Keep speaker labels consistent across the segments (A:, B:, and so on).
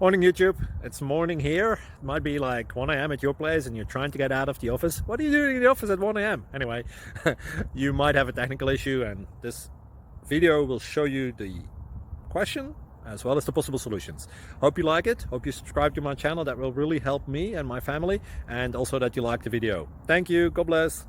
A: Morning YouTube, it's morning here. It might be like 1 a.m. at your place and you're trying to get out of the office. What are you doing in the office at 1 a.m.? Anyway, you might have a technical issue and this video will show you the question as well as the possible solutions. Hope you like it, hope you subscribe to my channel. That will really help me and my family, and also that you like the video. Thank you, God bless.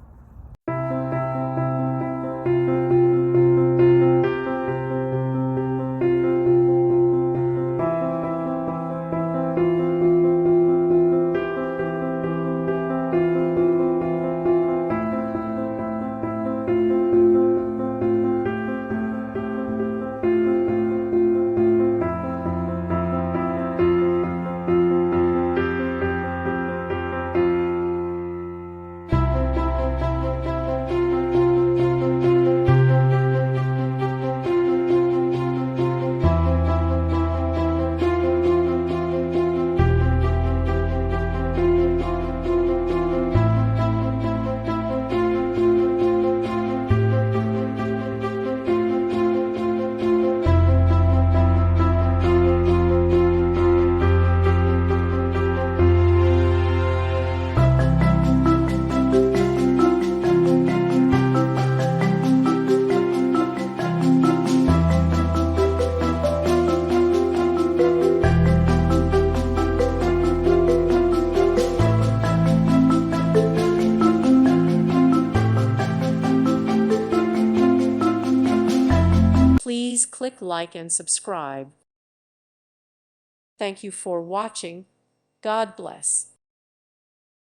B: Please click like and subscribe. Thank you for watching. God bless.